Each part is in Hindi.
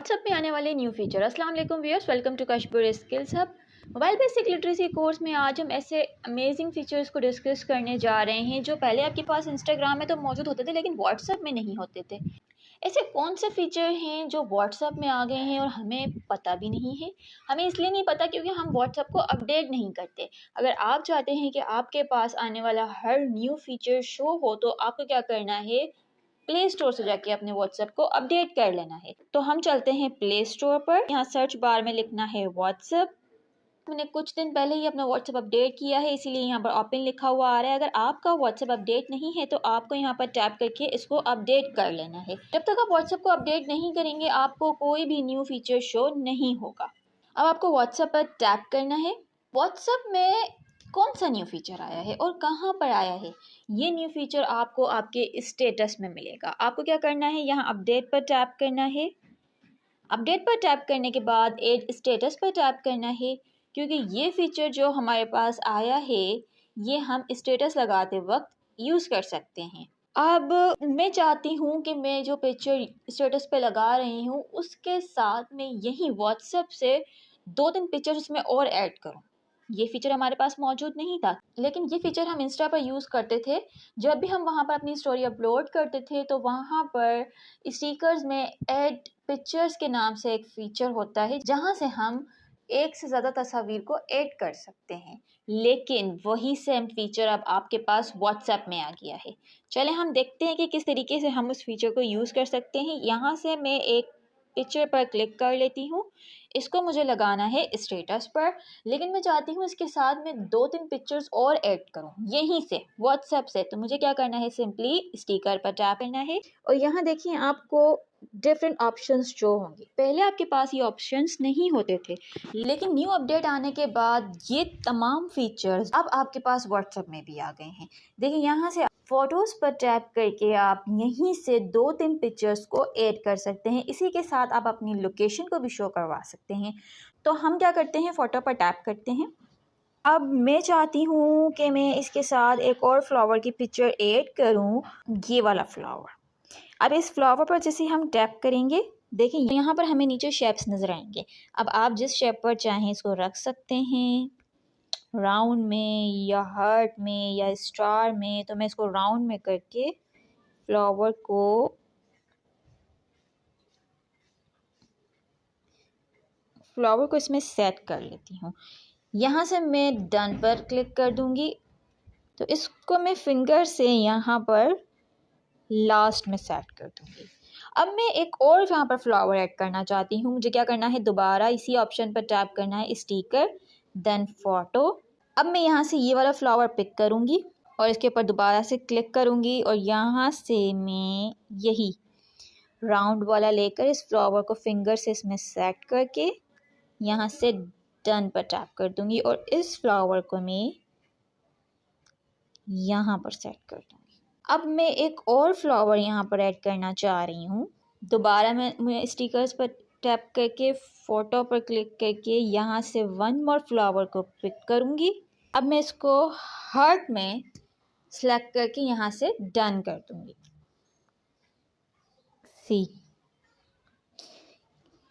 व्हाट्सएप में आने वाले न्यू फीचर। अस्सलाम वालेकुम viewers, welcome to Kashmir skills hub. Mobile basic literacy course में आज हम ऐसे अमेजिंग फीचर्स को डिस्कस करने जा रहे हैं जो पहले आपके पास इंस्टाग्राम में तो मौजूद होते थे लेकिन व्हाट्सएप में नहीं होते थे। ऐसे कौन से फीचर हैं जो व्हाट्सएप में आ गए हैं और हमें पता भी नहीं है। हमें इसलिए नहीं पता क्योंकि हम व्हाट्सएप को अपडेट नहीं करते। अगर आप चाहते हैं कि आपके पास आने वाला हर न्यू फीचर शो हो तो आपको क्या करना है, प्ले स्टोर से जाके अपने व्हाट्सएप को अपडेट कर लेना है। तो हम चलते हैं प्ले स्टोर पर। यहाँ सर्च बार में लिखना है व्हाट्सएप। मैंने कुछ दिन पहले ही अपना व्हाट्सएप अपडेट किया है इसीलिए यहाँ पर ओपन लिखा हुआ आ रहा है। अगर आपका व्हाट्सएप अपडेट नहीं है तो आपको यहाँ पर टैप करके इसको अपडेट कर लेना है। जब तक आप व्हाट्सएप को अपडेट नहीं करेंगे आपको कोई भी न्यू फीचर शो नहीं होगा। अब आपको व्हाट्सएप पर टैप करना है। व्हाट्सएप में कौन सा न्यू फीचर आया है और कहाँ पर आया है, ये न्यू फीचर आपको आपके स्टेटस में मिलेगा। आपको क्या करना है, यहाँ अपडेट पर टैप करना है। अपडेट पर टैप करने के बाद एड स्टेटस पर टैप करना है, क्योंकि ये फीचर जो हमारे पास आया है ये हम स्टेटस लगाते वक्त यूज़ कर सकते हैं। अब मैं चाहती हूँ कि मैं जो पिक्चर स्टेटस पे लगा रही हूँ उसके साथ में यही व्हाट्सएप से 2-3 पिक्चर उसमें और ऐड करूँ। ये फीचर हमारे पास मौजूद नहीं था लेकिन ये फीचर हम इंस्टा पर यूज़ करते थे। जब भी हम वहाँ पर अपनी स्टोरी अपलोड करते थे तो वहाँ पर स्टिकर्स में ऐड पिक्चर्स के नाम से एक फीचर होता है जहाँ से हम एक से ज़्यादा तस्वीर को ऐड कर सकते हैं। लेकिन वही सेम फीचर अब आपके पास व्हाट्सएप में आ गया है। चले हम देखते हैं कि किस तरीके से हम उस फीचर को यूज़ कर सकते हैं। यहाँ से मैं एक पिक्चर पर क्लिक कर लेती हूँ। इसको मुझे लगाना है स्टेटस पर, लेकिन मैं चाहती हूँ इसके साथ में 2-3 पिक्चर्स और ऐड करूँ यहीं से व्हाट्सएप से। तो मुझे क्या करना है, सिंपली स्टिकर पर टैप करना है और यहाँ देखिए आपको डिफरेंट ऑप्शंस जो होंगे। पहले आपके पास ये ऑप्शंस नहीं होते थे लेकिन न्यू अपडेट आने के बाद ये तमाम फीचर्स अब आपके पास व्हाट्सएप में भी आ गए हैं। देखिए यहाँ से फोटोज़ पर टैप करके आप यहीं से 2-3 पिक्चर्स को ऐड कर सकते हैं। इसी के साथ आप अपनी लोकेशन को भी शो करवा सकते हैं। तो हम क्या करते हैं, फ़ोटो पर टैप करते हैं। अब मैं चाहती हूँ कि मैं इसके साथ एक और फ्लावर की पिक्चर ऐड करूँ, ये वाला फ्लावर। अब इस फ्लावर पर जैसे हम टैप करेंगे, देखिए यहाँ पर हमें नीचे शेप्स नज़र आएंगे। अब आप जिस शेप पर चाहें इसको रख सकते हैं, राउंड में या हार्ट में या स्टार में। तो मैं इसको राउंड में करके फ्लावर को इसमें सेट कर लेती हूँ। यहाँ से मैं डन पर क्लिक कर दूँगी। तो इसको मैं फिंगर से यहाँ पर लास्ट में सेट कर दूँगी। अब मैं एक और यहाँ पर फ्लावर ऐड करना चाहती हूँ। मुझे क्या करना है, दोबारा इसी ऑप्शन पर टैप करना है, स्टिकर देन फ़ोटो। अब मैं यहाँ से ये वाला फ्लावर पिक करूँगी और इसके ऊपर दोबारा से क्लिक करूँगी और यहाँ से मैं यही राउंड वाला लेकर इस फ्लावर को फिंगर से इसमें सेट करके यहाँ से डन पर टैप कर दूँगी और इस फ्लावर को मैं यहाँ पर सेट कर दूँगी। अब मैं एक और फ्लावर यहाँ पर ऐड करना चाह रही हूँ। दोबारा मैं स्टिकर्स पर टैप करके फ़ोटो पर क्लिक करके यहाँ से 1 मोर फ्लावर को पिक करूँगी। अब मैं इसको हार्ट में सेलेक्ट करके यहाँ से डन कर दूँगी।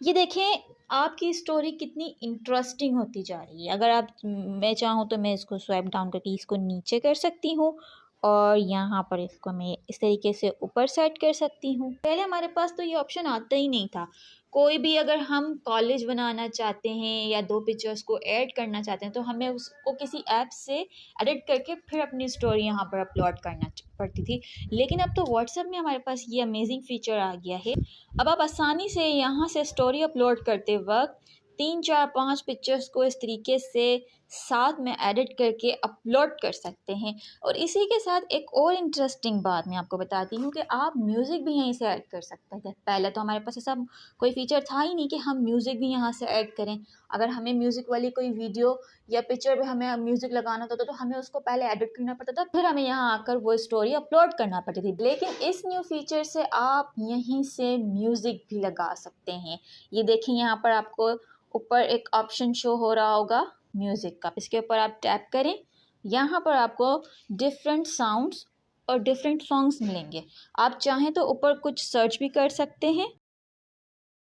ये देखें आपकी स्टोरी कितनी इंटरेस्टिंग होती जा रही है। अगर मैं चाहूँ तो मैं इसको स्वाइप डाउन करके इसको नीचे कर सकती हूँ और यहाँ पर इसको मैं इस तरीके से ऊपर सेट कर सकती हूँ। पहले हमारे पास तो ये ऑप्शन आता ही नहीं था। कोई भी अगर हम कॉलेज बनाना चाहते हैं या 2 पिक्चर्स को ऐड करना चाहते हैं तो हमें उसको किसी ऐप से एडिट करके फिर अपनी स्टोरी यहाँ पर अपलोड करना पड़ती थी। लेकिन अब तो व्हाट्सएप में हमारे पास ये अमेजिंग फीचर आ गया है। अब आप आसानी से यहाँ से स्टोरी अपलोड करते वक्त 3-4-5 पिक्चर्स को इस तरीके से साथ में एडिट करके अपलोड कर सकते हैं। और इसी के साथ एक और इंटरेस्टिंग बात मैं आपको बताती हूँ कि आप म्यूज़िक भी यहीं से ऐड कर सकते थे। पहले तो हमारे पास ऐसा कोई फीचर था ही नहीं कि हम म्यूज़िक भी यहाँ से ऐड करें। अगर हमें म्यूज़िक वाली कोई वीडियो या पिक्चर पे हमें म्यूज़िक लगाना होता तो हमें उसको पहले एडिट करना पड़ता था, फिर हमें यहाँ आकर वो स्टोरी अपलोड करना पड़ती थी। लेकिन इस न्यू फीचर से आप यहीं से म्यूज़िक भी लगा सकते हैं। ये देखिए यहाँ पर आपको ऊपर एक ऑप्शन शो हो रहा होगा म्यूज़िक का, इसके ऊपर आप टैप करें। यहाँ पर आपको डिफरेंट साउंड्स और डिफरेंट सॉन्ग्स मिलेंगे। आप चाहें तो ऊपर कुछ सर्च भी कर सकते हैं।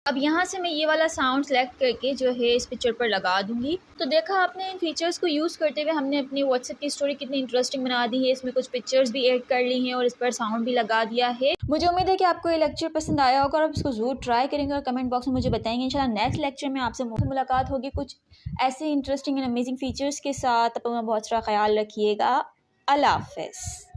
अब यहाँ से मैं ये वाला साउंड सेलेक्ट करके जो है इस पिक्चर पर लगा दूंगी। तो देखा आपने इन फीचर्स को यूज़ करते हुए हमने अपनी व्हाट्सएप की स्टोरी कितनी इंटरेस्टिंग बना दी है। इसमें कुछ पिक्चर्स भी ऐड कर ली हैं और इस पर साउंड भी लगा दिया है। मुझे उम्मीद है कि आपको ये लेक्चर पसंद आया होगा और आप इसको जरूर ट्राई करेंगे और कमेंट बॉक्स में मुझे बताएंगे। इंशाल्लाह नेक्स्ट लेक्चर में आपसे मुलाकात होगी कुछ ऐसे इंटरेस्टिंग एंड अमेजिंग फीचर्स के साथ। अपना बहुत सारा ख्याल रखिएगा। अल्लाह हाफ़िज़।